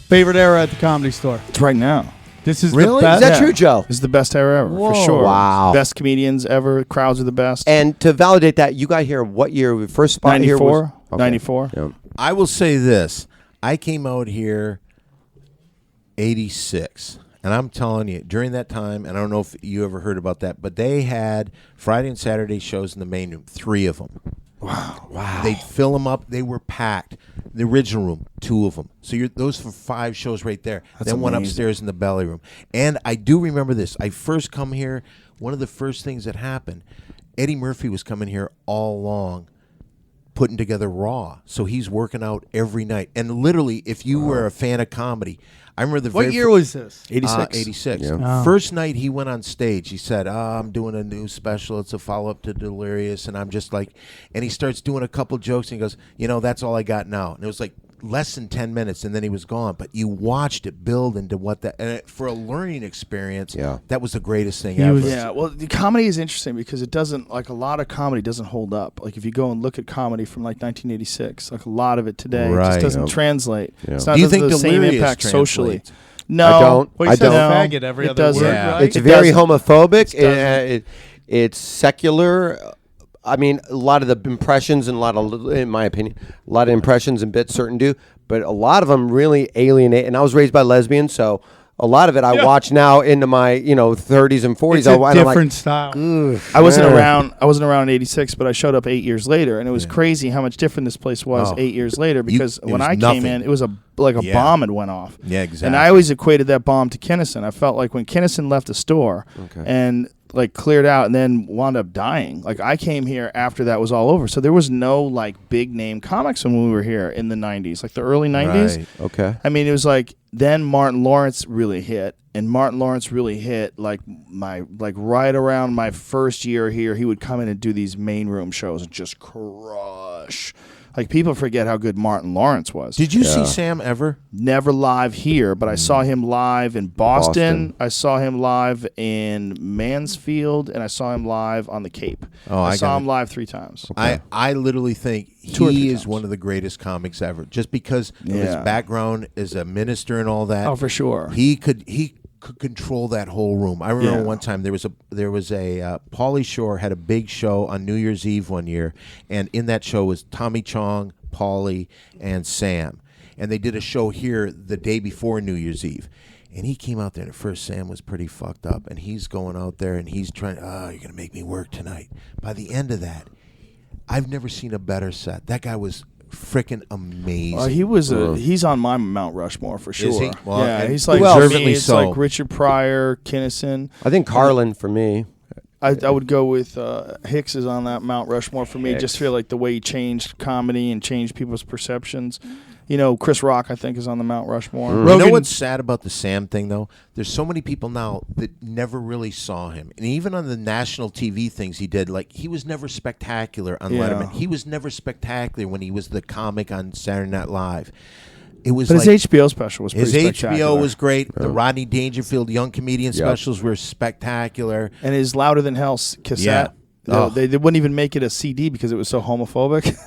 Favorite era at the Comedy Store? It's right now. This is Really? the best. Is that true, Joe? This is the best era ever, Whoa. for sure. Wow. Best comedians ever. Crowds are the best. And to validate that, you got here what year? The first spot here was 94. Okay. 94. Yeah. I will say this. I came out here 86. And I'm telling you, during that time, and I don't know if you ever heard about that, but they had Friday and Saturday shows in the main room, 3 of them. Wow. They'd fill them up. They were packed. The original room, 2 of them. So those for 5 shows right there. That's then one amazing. upstairs in the belly room. And I do remember this. I first come here, one of the first things that happened, Eddie Murphy was coming here all along, putting together Raw. So he's working out every night. And literally, if you were a fan of comedy, I remember What year was this? 86. 86. Yeah. Oh. First night he went on stage. He said, I'm doing a new special. It's a follow-up to Delirious. And I'm just like, and he starts doing a couple jokes. And he goes, that's all I got now. And it was like less than 10 minutes, and then he was gone. But you watched it build into what that, and for a learning experience, that was the greatest thing ever. Yeah, well, the comedy is interesting because it doesn't, like a lot of comedy doesn't hold up. Like if you go and look at comedy from like 1986, like a lot of it today just doesn't translate. Yeah. It's not Do you think the same Delirious impact socially. translates? No, I don't. Well, you I said don't. faggot every It other doesn't. word, Yeah. right? It's It very doesn't. homophobic. It's secular. I mean, a lot of the impressions and in my opinion, a lot of impressions and bits certain do, but a lot of them really alienate. And I was raised by lesbians, so a lot of it I watch now into my 30s and 40s. It's a different style. I wasn't around. I wasn't around in '86, but I showed up 8 years later, and it was crazy how much different this place was 8 years later. Because it when was I nothing. came in, it was a bomb had went off. Yeah, exactly. And I always equated that bomb to Kinison. I felt like when Kinison left the store and like cleared out and then wound up dying. Like I came here after that was all over, so there was no like big name comics when we were here in the '90s, like the early '90s. Right. Okay. I mean, it was like then Martin Lawrence really hit, and Martin Lawrence really hit like right around my first year here. He would come in and do these main room shows and just crush. Like people forget how good Martin Lawrence was. Did you see Sam ever? Never live here, but I saw him live in Boston. I saw him live in Mansfield, and I saw him live on the Cape. I saw him live 3 times. I literally think 2 or 3 he is times. one of the greatest comics ever, just because of his background as a minister and all that. Oh, for sure. He could control that whole room. I remember one time there was a Pauly Shore had a big show on New Year's Eve one year, and in that show was Tommy Chong, Pauly, and Sam, and they did a show here the day before New Year's Eve. And he came out there, and at first Sam was pretty fucked up, and he's going out there and he's trying, you're going to make me work tonight. By the end of that, I've never seen a better set. That guy was freaking amazing. He was he's on my Mount Rushmore for sure. Is he? Well, yeah, and he's like deservedly it's so. like Richard Pryor, Kinison. I think Carlin for me. I would go with Hicks is on that Mount Rushmore for me. Just feel like the way he changed comedy and changed people's perceptions. Chris Rock, I think, is on the Mount Rushmore. You know what's sad about the Sam thing, though? There's so many people now that never really saw him. And even on the national TV things he did, like, he was never spectacular on Letterman. He was never spectacular when he was the comic on Saturday Night Live. It was But like, his HBO special was pretty his spectacular. HBO was great. The Rodney Dangerfield Young Comedian specials were spectacular. And his Louder Than Hell cassette. Yeah. They wouldn't even make it a CD because it was so homophobic.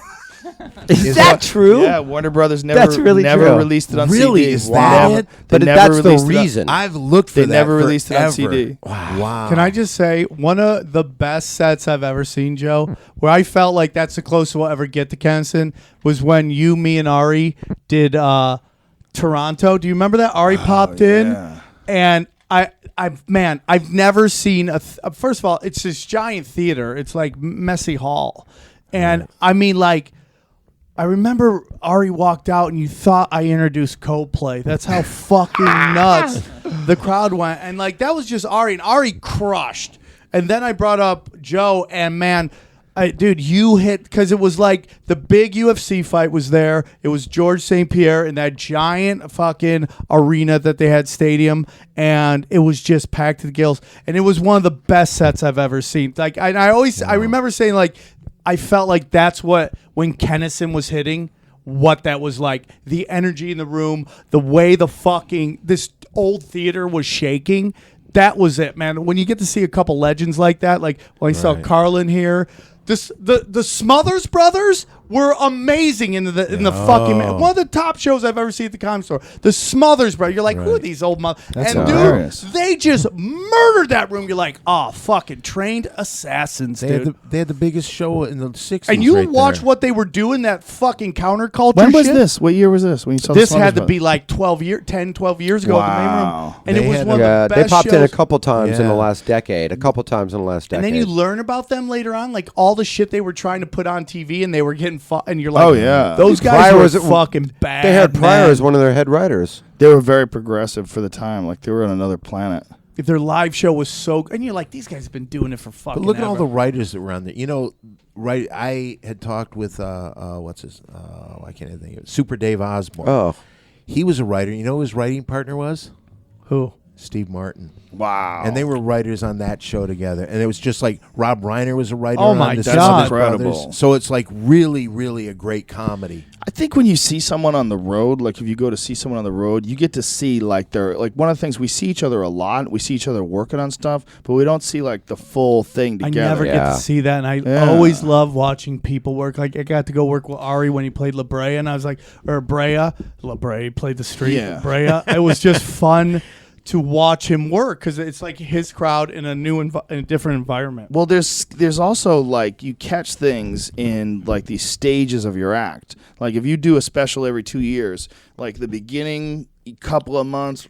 Is that true? Yeah, Warner Brothers never That's really never true. released it on Really? CD. Is that it? But that's the reason. I've looked for They that never released it on forever. CD. Wow. Can I just say, one of the best sets I've ever seen, Joe, where I felt like that's the closest we'll ever get to Kinison, was when you, me, and Ari did Toronto. Do you remember that? Ari popped in, and I've never seen first of all, it's this giant theater. It's like Messy Hall, and I mean, like, I remember Ari walked out, and you thought I introduced Coldplay. That's how fucking nuts the crowd went, and like that was just Ari, and Ari crushed. And then I brought up Joe, and man. Dude, you hit, because it was like the big UFC fight was there. It was George St. Pierre in that giant fucking arena that they had stadium, and it was just packed to the gills. And it was one of the best sets I've ever seen. Like, I remember saying, like, I felt like that's what, when Kinison was hitting, what that was like. The energy in the room, the way this old theater was shaking. That was it, man. When you get to see a couple legends like that, like when I saw Carlin here, the Smothers Brothers were amazing in the fucking one of the top shows I've ever seen at the Comedy Store. The Smothers, bro. You're like, who are these old mother? That's And hilarious. dude, they just murdered that room. You're like, oh, fucking trained assassins, dude. They had the biggest show in the 60s. And you right watch there. what they were doing, that fucking counterculture When was shit? this? What year was this? When you saw This the had to Smothers be like 12 years ago at the main Wow. room. And They it was had one Yeah, of the they best popped shows. in a couple times in the Yeah. last decade. And then you learn about them later on, like all the shit they were trying to put on TV, and they were getting and you're like, Oh, yeah. those guys Pryor were was- fucking bad. They had Pryor man. as one of their head writers. They were very progressive for the time. Like they were on another planet. If their live show was so, and you're like, these guys have been doing it for fucking. But look at all ever. the writers that were on there. You know, right? I had talked with what's his? I can't even think of it. Super Dave Osborne. Oh, He was a writer. You know who his writing partner was? Who? Steve Martin. Wow. And they were writers on that show together. And it was just like Rob Reiner was a writer Oh on my the God. Smothers Incredible. Brothers. So it's like really, really a great comedy. I think when you see someone on the road, like if you go to see someone on the road, you get to see like they're like one of the things we see each other a lot. We see each other working on stuff, but we don't see like the full thing I together. never get Yeah. to see that, and I always love watching people work. Like I got to go work with Ari when he played La Brea, and I was like, or Brea, La Brea he played the street. Yeah. Brea. It was just fun to watch him work because it's like his crowd in a new in a different environment. Well, there's also like you catch things in like these stages of your act. Like if you do a special every 2 years, like the beginning couple of months,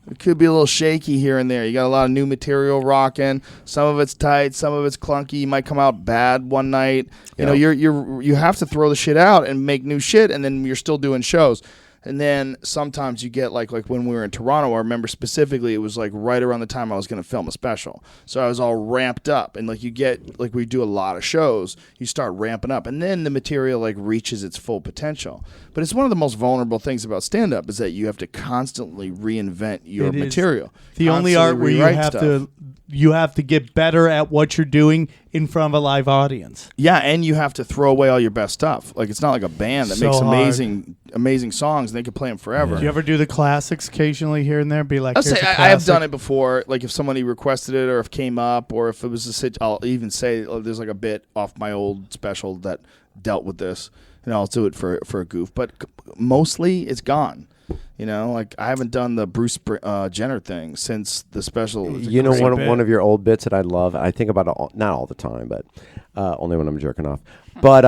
it could be a little shaky here and there. You got a lot of new material rocking. Some of it's tight, some of it's clunky. You might come out bad one night. You know, you have to throw the shit out and make new shit, and then you're still doing shows. And then sometimes you get like when we were in Toronto, I remember specifically it was like right around the time I was going to film a special. So I was all ramped up, and like you get like we do a lot of shows, you start ramping up, and then the material like reaches its full potential. But it's one of the most vulnerable things about stand up is that you have to constantly reinvent your It is material. the only Constantly art where you have to get better at what you're doing in front of a live audience. Yeah, and you have to throw away all your best stuff. Like it's not like a band that So makes hard. amazing songs and they can play them forever. Do you ever do the classics occasionally here and there? Be like, I'll here's say a I have classic. done it before. Like if somebody requested it, or if it came up, or if it was I'll even say there's like a bit off my old special that dealt with this, and I'll do it for a goof. But mostly it's gone. You know, like I haven't done the Bruce Jenner thing since the special. It was a you know, great bit. one of your old bits that I love. I think about it not all the time, but only when I'm jerking off. But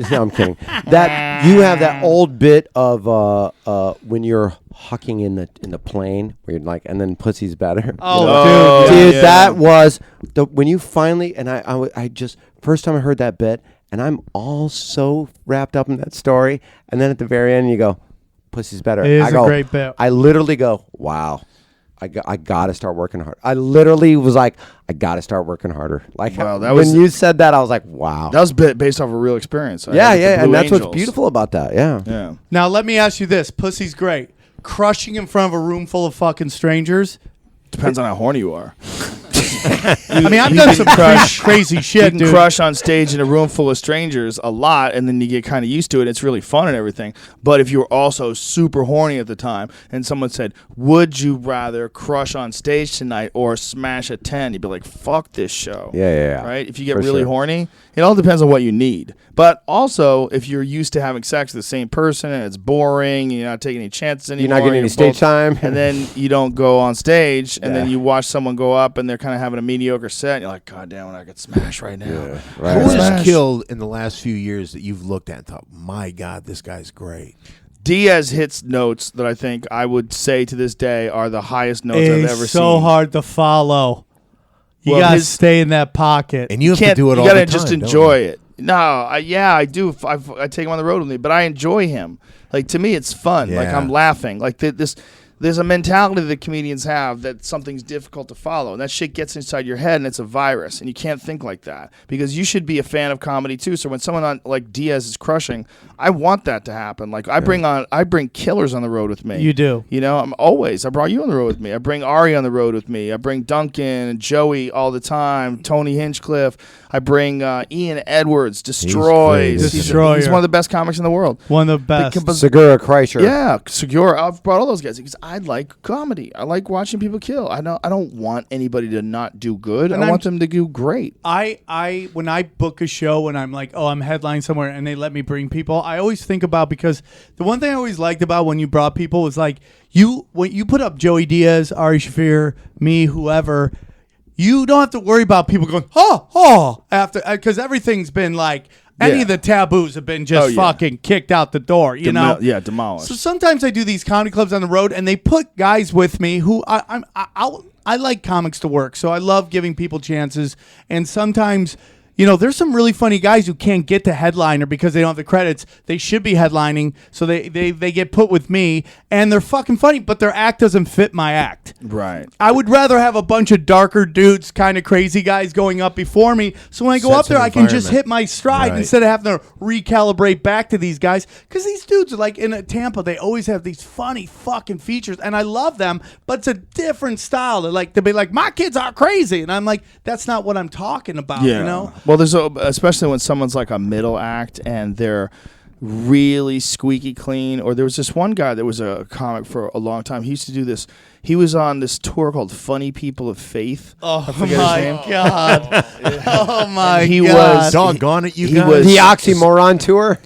no, I'm kidding. That you have that old bit of when you're hucking in the plane, where you're like, and then pussy's better. Oh, You know? Oh, dude, yeah. that was when you finally and I just first time I heard that bit, and I'm all so wrapped up in that story, and then at the very end you go, pussy's better. It is I a go, great bit. I literally go, wow. I got to start working hard. I literally was like, I got to start working harder. Like Wow, that when was- you said that, I was like, wow. That was based off a real experience. I Yeah, had with the yeah, and Blue that's what's Angels. beautiful about that. Yeah. Yeah. Now let me ask you this: Pussy's great. Crushing in front of a room full of fucking strangers. Depends on how horny you are. I mean, I've done some crazy You shit, can dude. crush on stage in a room full of strangers a lot, and then you get kind of used to it. It's really fun and everything. But if you were also super horny at the time, and someone said, "Would you rather crush on stage tonight or smash a 10?" You'd be like, "Fuck this show." Yeah. Right? If you get For really sure. horny, it all depends on what you need. But also, if you're used to having sex with the same person and it's boring, and you're not taking any chances anymore, You're not getting any stage time. and then you don't go on stage, and then Yeah. you watch someone go up and they're kind of having a mediocre set, and you're like, God damn it, I could smash right now. Yeah, Who right. has Smash. killed in the last few years that you've looked at and thought, my God, this guy's great? Diaz hits notes that I think I would say to this day are the highest notes I've It's ever so seen. hard to follow. You Well, gotta his- stay in that pocket. And you have to Can't- do it you all gotta the time. just don't enjoy you? it. No, I do. I take him on the road with me, but I enjoy him. Like to me, it's fun. Like Yeah. I'm laughing. Like there's a mentality that comedians have that something's difficult to follow, and that shit gets inside your head, and it's a virus, and you can't think like that because you should be a fan of comedy too. So when someone on like Diaz is crushing, I want that to happen. Like I bring killers on the road with me. You do. You know, I brought you on the road with me. I bring Ari on the road with me. I bring Duncan and Joey all the time. Tony Hinchcliffe. I bring Ian Edwards. Destroys. great. Destroyer. He's one of the best comics in the world. One of the best. Segura, Kreischer. Yeah, Segura. I've brought all those guys because I like comedy. I like watching people kill. I don't want anybody to not do good. And I want them to do great. I when I book a show and I'm like, oh, I'm headlining somewhere and they let me bring people, I always think about, because the one thing I always liked about when you brought people was like, when you put up Joey Diaz, Ari Shaffir, me, whoever, you don't have to worry about people going, after, because everything's been like, any of the taboos have been just fucking kicked out the door, you know? Yeah, demolished. So sometimes I do these comedy clubs on the road, and they put guys with me who I like comics to work, so I love giving people chances. And sometimes, you know, there's some really funny guys who can't get to headliner because they don't have the credits. They should be headlining, so they get put with me, and they're fucking funny, but their act doesn't fit my act. Right. I would rather have a bunch of darker dudes, kind of crazy guys going up before me, so when I go up there, I can just hit my stride instead of having to recalibrate back to these guys. Because these dudes are like, in Tampa, they always have these funny fucking features, and I love them, but it's a different style. They'll be like, my kids are crazy, and I'm like, that's not what I'm talking about, you know? Well, especially when someone's like a middle act and they're really squeaky clean. Or there was this one guy that was a comic for a long time. He used to do this. He was on this tour called Funny People of Faith. Oh my God! Oh my God! He was doggone it. You he guys. was The oxymoron tour.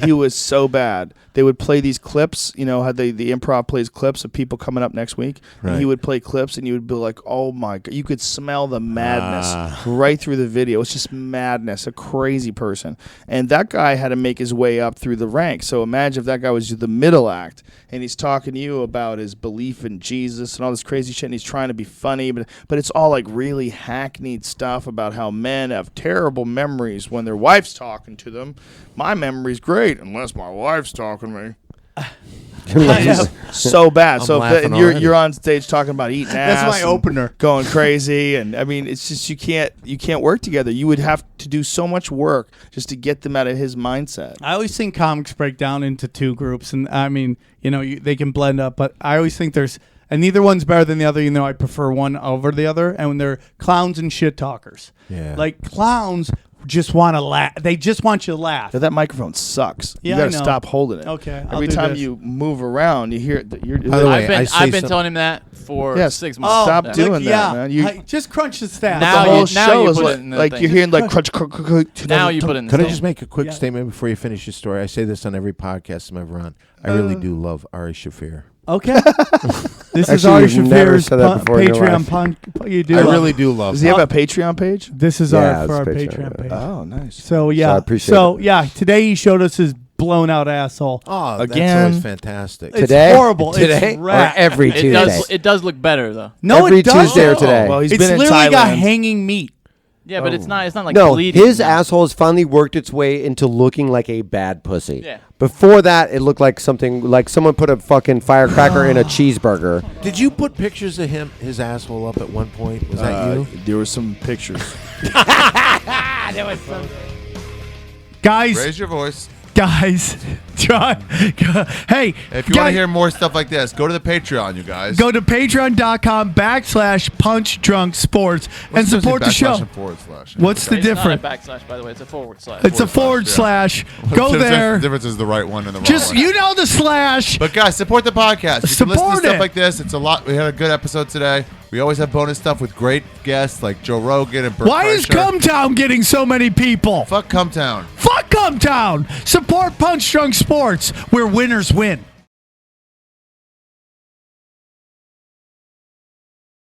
He was so bad. They would play these clips, you know, how the improv plays clips of people coming up next week. Right. And he would play clips, and you would be like, oh my God. You could smell the madness right through the video. It's just madness, a crazy person. And that guy had to make his way up through the ranks. So imagine if that guy was the middle act, and he's talking to you about his belief in Jesus and all this crazy shit, and he's trying to be funny, but it's all like really hackneyed stuff about how men have terrible memories when their wife's talking to them. My memory's great unless my wife's talking to me. So bad. I'm You're on stage talking about eating ass. That's my opener. Going crazy, and I mean, it's just you can't work together. You would have to do so much work just to get them out of his mindset. I always think comics break down into two groups, and I mean, you know, they can blend up, but I always think and neither one's better than the other. You know, I prefer one over the other. And when they're clowns and shit talkers, like clowns just want to laugh. They just want you to laugh. Now, that microphone sucks. Yeah, you got I to know. stop holding it. Okay, I'll Every do time this. you move around, you hear it. By the way, I've been telling him that for 6 months. Stop Yeah. doing that, man. You, just crunch the stats. Now the whole you show is put it like, in the like thing. you're hearing like crunch. Now you put it in the Could I thing. just make a quick Yeah. statement before you finish your story? I say this on every podcast I'm ever on. I really do love Ari Shaffir. Okay. This is Actually, Ari you've never Shaffir's said that before in your Patreon life. punk. You do. I love really it. do love Does he have a Patreon page? This is Yeah, our it's Patreon Patreon. page. Oh, nice. So yeah. So I appreciate it. Yeah. Today he showed us his blown out asshole. Oh, Again. that's always fantastic. It's Today? horrible. Today? It's rad. Or every It Tuesday? does look better though. No, every it doesn't. Tuesday or today? Well, he's It's been in literally got Thailand. hanging meat. Yeah, but it's not like No, bleeding. his asshole has finally worked its way into looking like a bad pussy. Yeah. Before that, it looked like something like someone put a fucking firecracker in a cheeseburger. Did you put pictures of his asshole up at one point? Was that you? There were some pictures. Guys, Raise your voice. guys, try. Hey, If you want to hear more stuff like this, go to the Patreon, you guys. go to patreon.com/punchdrunksports and What's support the show. // What's the It's difference? not a backslash, by the way. It's a forward slash. It's a forward slash. Go there. The difference is the right one and the wrong Just one. you know the slash. But guys, support the podcast. You can listen to Support stuff it. like this. It's a lot. We had a good episode today. We always have bonus stuff with great guests like Joe Rogan and Bert. Why is Kreischer. Cumtown getting so many people? Fuck Cumtown. Fuck Cumtown. Support Punch Drunk Sports, where winners win.